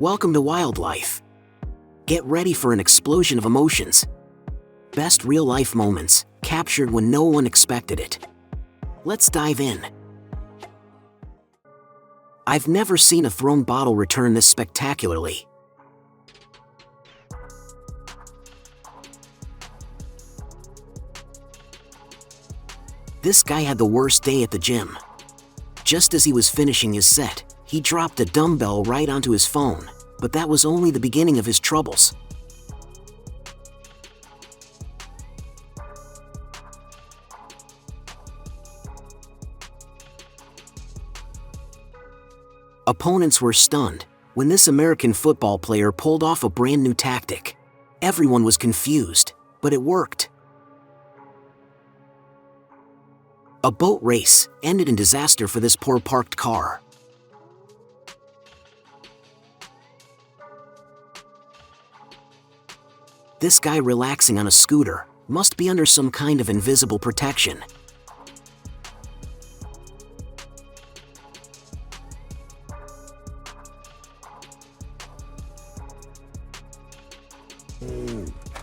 Welcome to Wildlife. Get ready for an explosion of emotions. Best real-life moments, captured when no one expected it. Let's dive in. I've never seen a thrown bottle return this spectacularly. This guy had the worst day at the gym. Just as he was finishing his set, he dropped a dumbbell right onto his phone, but that was only the beginning of his troubles. Opponents were stunned when this American football player pulled off a brand new tactic. Everyone was confused, but it worked. A boat race ended in disaster for this poor parked car. This guy relaxing on a scooter must be under some kind of invisible protection.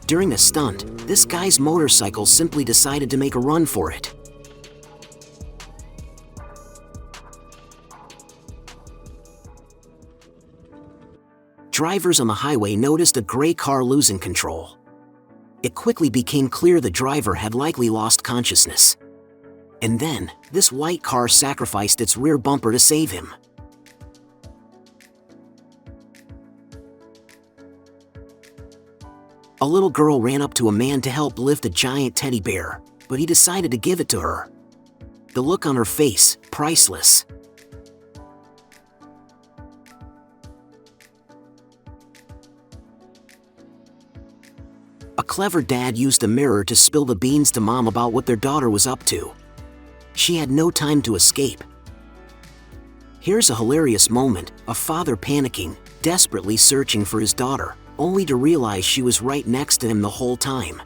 During the stunt, this guy's motorcycle simply decided to make a run for it. Drivers on the highway noticed a gray car losing control. It quickly became clear the driver had likely lost consciousness. And then, this white car sacrificed its rear bumper to save him. A little girl ran up to a man to help lift a giant teddy bear, but he decided to give it to her. The look on her face, priceless. A clever dad used a mirror to spill the beans to mom about what their daughter was up to. She had no time to escape. Here's a hilarious moment, a father panicking, desperately searching for his daughter, only to realize she was right next to him the whole time.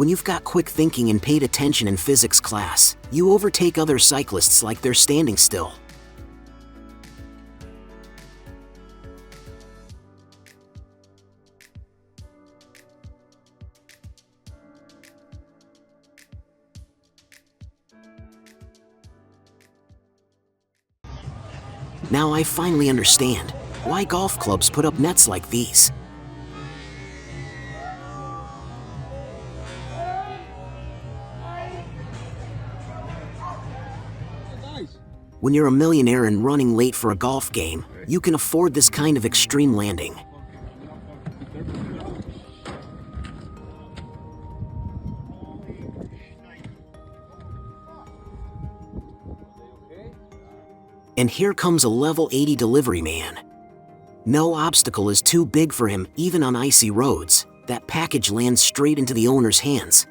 When you've got quick thinking and paid attention in physics class, you overtake other cyclists like they're standing still. Now I finally understand why golf clubs put up nets like these. When you're a millionaire and running late for a golf game, you can afford this kind of extreme landing. And here comes a level 80 delivery man. No obstacle is too big for him, even on icy roads. That package lands straight into the owner's hands.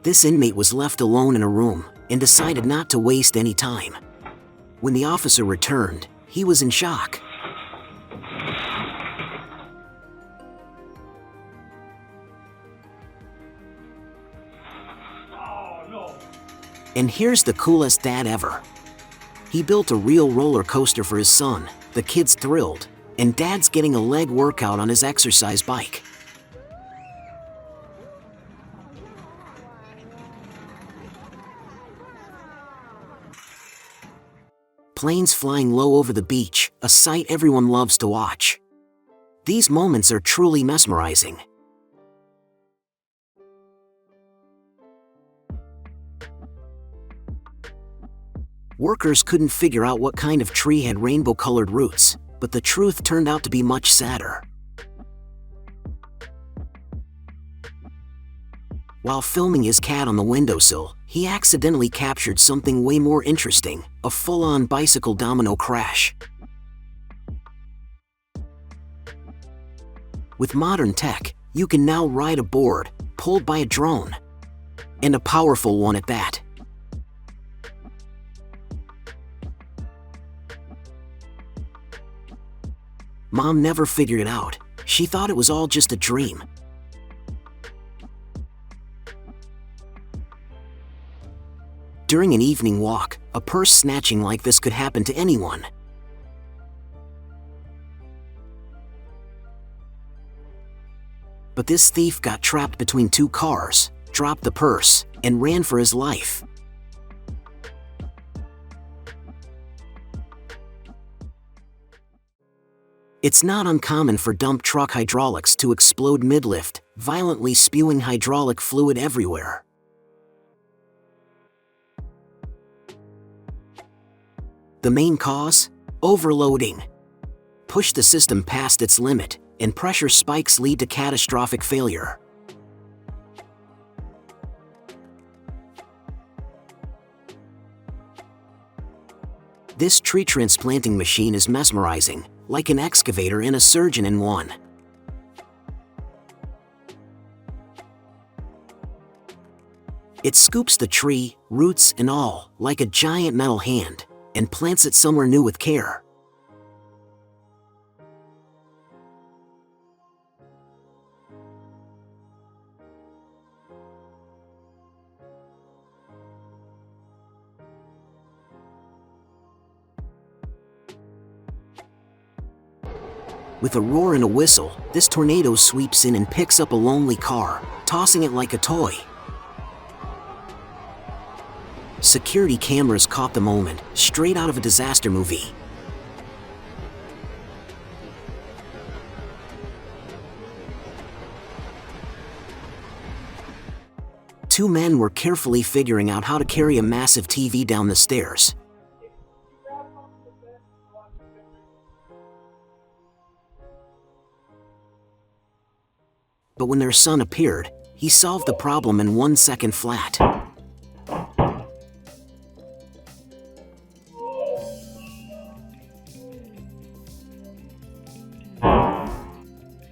This inmate was left alone in a room and decided not to waste any time. When the officer returned, he was in shock. And here's the coolest dad ever. He built a real roller coaster for his son. The kid's thrilled, and dad's getting a leg workout on his exercise bike. Planes flying low over the beach, a sight everyone loves to watch. These moments are truly mesmerizing. Workers couldn't figure out what kind of tree had rainbow-colored roots, but the truth turned out to be much sadder. While filming his cat on the windowsill, he accidentally captured something way more interesting, a full-on bicycle domino crash. With modern tech, you can now ride a board, pulled by a drone. And a powerful one at that. Mom never figured it out. She thought it was all just a dream. During an evening walk, a purse snatching like this could happen to anyone. But this thief got trapped between two cars, dropped the purse, and ran for his life. It's not uncommon for dump truck hydraulics to explode mid-lift, violently spewing hydraulic fluid everywhere. The main cause? Overloading. Push the system past its limit, and pressure spikes lead to catastrophic failure. This tree transplanting machine is mesmerizing, like an excavator and a surgeon in one. It scoops the tree, roots and all, like a giant metal hand, and plants it somewhere new with care. With a roar and a whistle, this tornado sweeps in and picks up a lonely car, tossing it like a toy. Security cameras caught the moment, straight out of a disaster movie. Two men were carefully figuring out how to carry a massive TV down the stairs. But when their son appeared, he solved the problem in 1 second flat.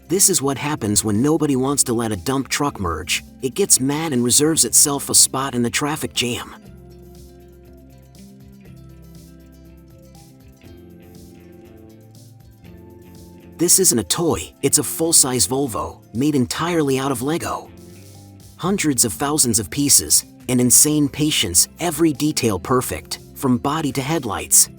This is what happens when nobody wants to let a dump truck merge. It gets mad and reserves itself a spot in the traffic jam. This isn't a toy, it's a full-size Volvo, made entirely out of Lego. Hundreds of thousands of pieces, and insane patience, every detail perfect, from body to headlights.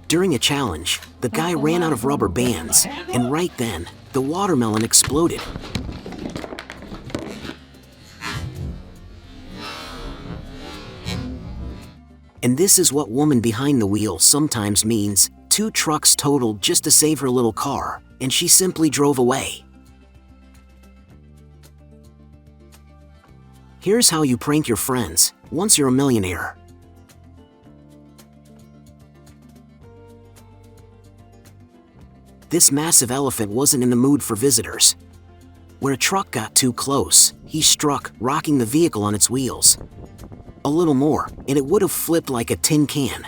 During a challenge, the guy ran out of rubber bands, and right then, the watermelon exploded. And this is what woman behind the wheel sometimes means. 2 trucks totaled just to save her little car, and she simply drove away. Here's how you prank your friends once you're a millionaire. This massive elephant wasn't in the mood for visitors. When a truck got too close, he struck, rocking the vehicle on its wheels. A little more, and it would have flipped like a tin can.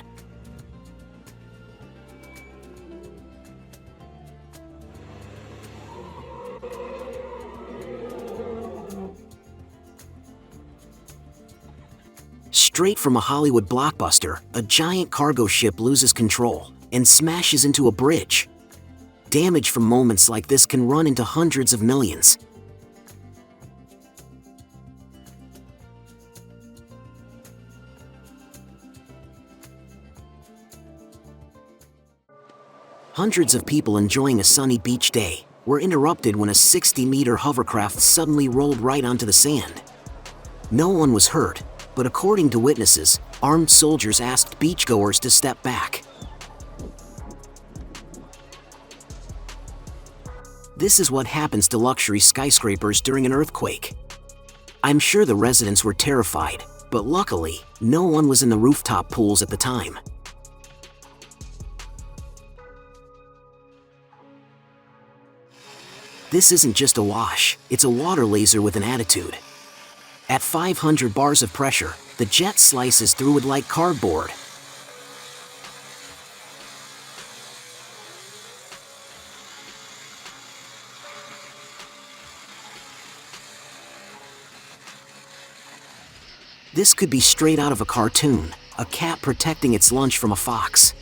Straight from a Hollywood blockbuster, a giant cargo ship loses control and smashes into a bridge. Damage from moments like this can run into hundreds of millions. Hundreds of people enjoying a sunny beach day were interrupted when a 60-meter hovercraft suddenly rolled right onto the sand. No one was hurt, but according to witnesses, armed soldiers asked beachgoers to step back. This is what happens to luxury skyscrapers during an earthquake. I'm sure the residents were terrified, but luckily, no one was in the rooftop pools at the time. This isn't just a wash, it's a water laser with an attitude. At 500 bars of pressure, the jet slices through it like cardboard. This could be straight out of a cartoon, a cat protecting its lunch from a fox.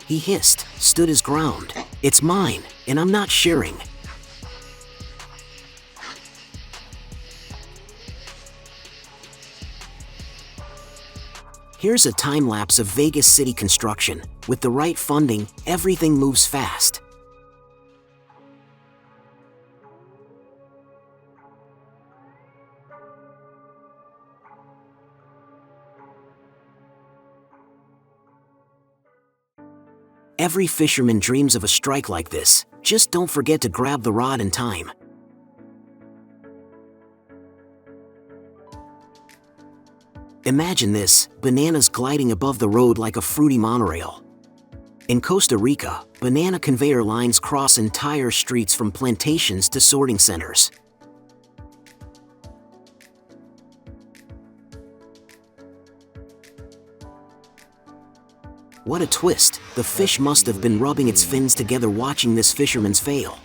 He hissed, stood his ground. It's mine, and I'm not sharing. Here's a time-lapse of Vegas city construction. With the right funding, everything moves fast. Every fisherman dreams of a strike like this. Just don't forget to grab the rod in time. Imagine this, bananas gliding above the road like a fruity monorail. In Costa Rica, banana conveyor lines cross entire streets from plantations to sorting centers. What a twist! The fish must have been rubbing its fins together watching this fisherman's fail.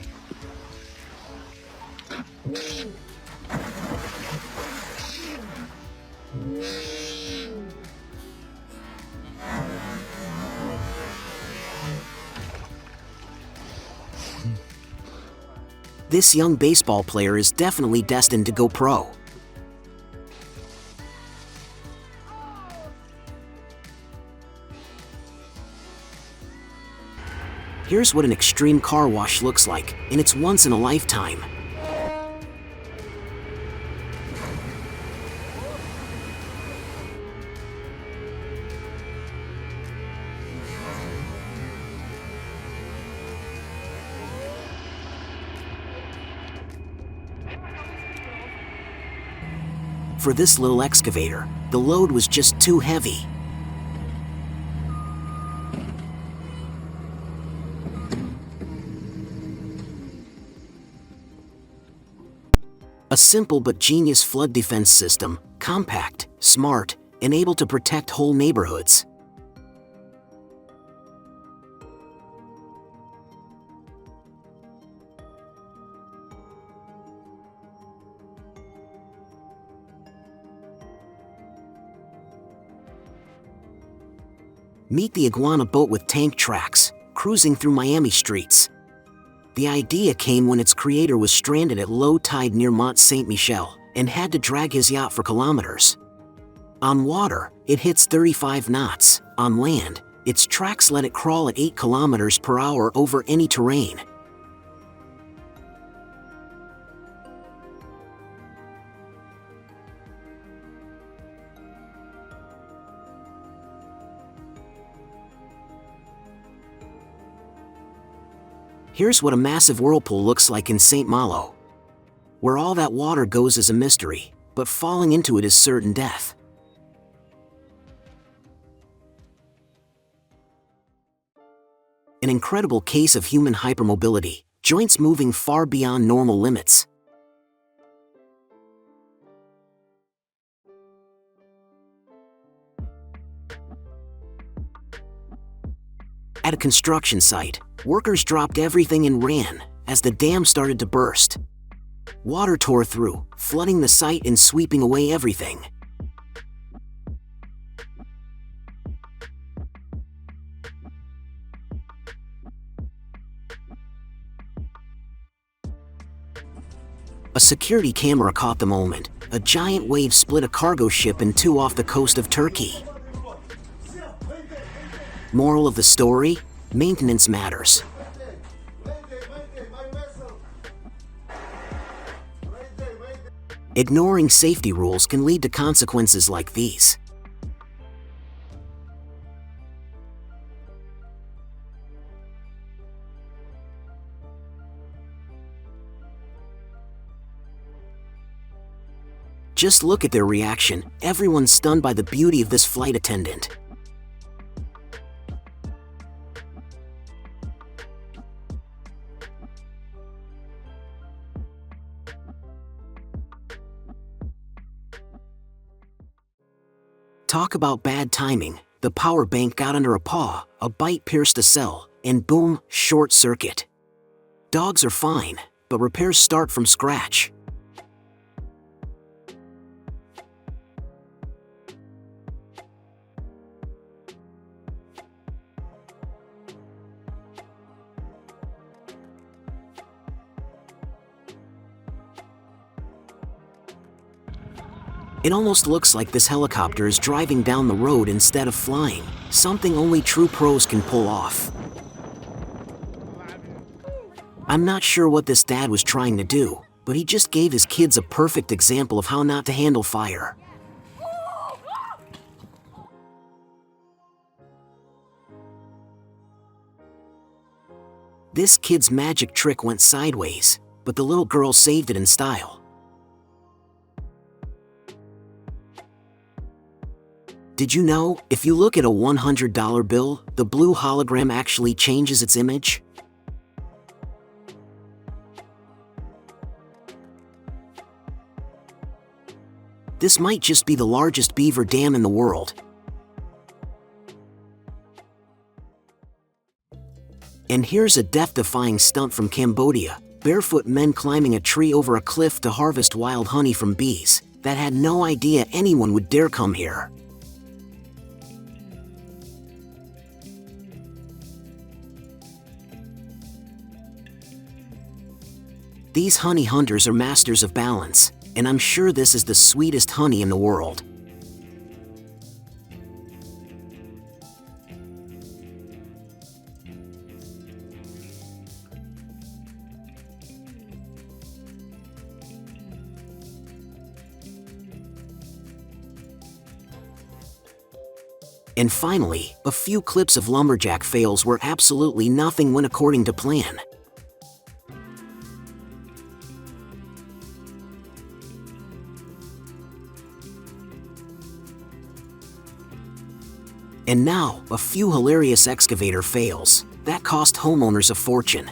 This young baseball player is definitely destined to go pro. Here's what an extreme car wash looks like, and it's once in a lifetime. For this little excavator, the load was just too heavy. A simple but genius flood defense system, compact, smart, and able to protect whole neighborhoods. Meet the iguana boat with tank tracks, cruising through Miami streets. The idea came when its creator was stranded at low tide near Mont Saint Michel and had to drag his yacht for kilometers. On water, it hits 35 knots. On land, its tracks let it crawl at 8 kilometers per hour over any terrain. Here's what a massive whirlpool looks like in St. Malo. Where all that water goes is a mystery, but falling into it is certain death. An incredible case of human hypermobility, joints moving far beyond normal limits. At a construction site, workers dropped everything and ran as the dam started to burst. Water tore through, flooding the site and sweeping away everything. A security camera caught the moment. A giant wave split a cargo ship in two off the coast of Turkey. Moral of the story? Maintenance matters. Ignoring safety rules can lead to consequences like these. Just look at their reaction. Everyone's stunned by the beauty of this flight attendant. Talk about bad timing. The power bank got under a paw, a bite pierced a cell, and boom, short circuit. Dogs are fine, but repairs start from scratch. It almost looks like this helicopter is driving down the road instead of flying, something only true pros can pull off. I'm not sure what this dad was trying to do, but he just gave his kids a perfect example of how not to handle fire. This kid's magic trick went sideways, but the little girl saved it in style. Did you know, if you look at a $100 bill, the blue hologram actually changes its image? This might just be the largest beaver dam in the world. And here's a death-defying stunt from Cambodia. Barefoot men climbing a tree over a cliff to harvest wild honey from bees that had no idea anyone would dare come here. These honey hunters are masters of balance, and I'm sure this is the sweetest honey in the world. And finally, a few clips of lumberjack fails where absolutely nothing went according to plan. And now, a few hilarious excavator fails that cost homeowners a fortune.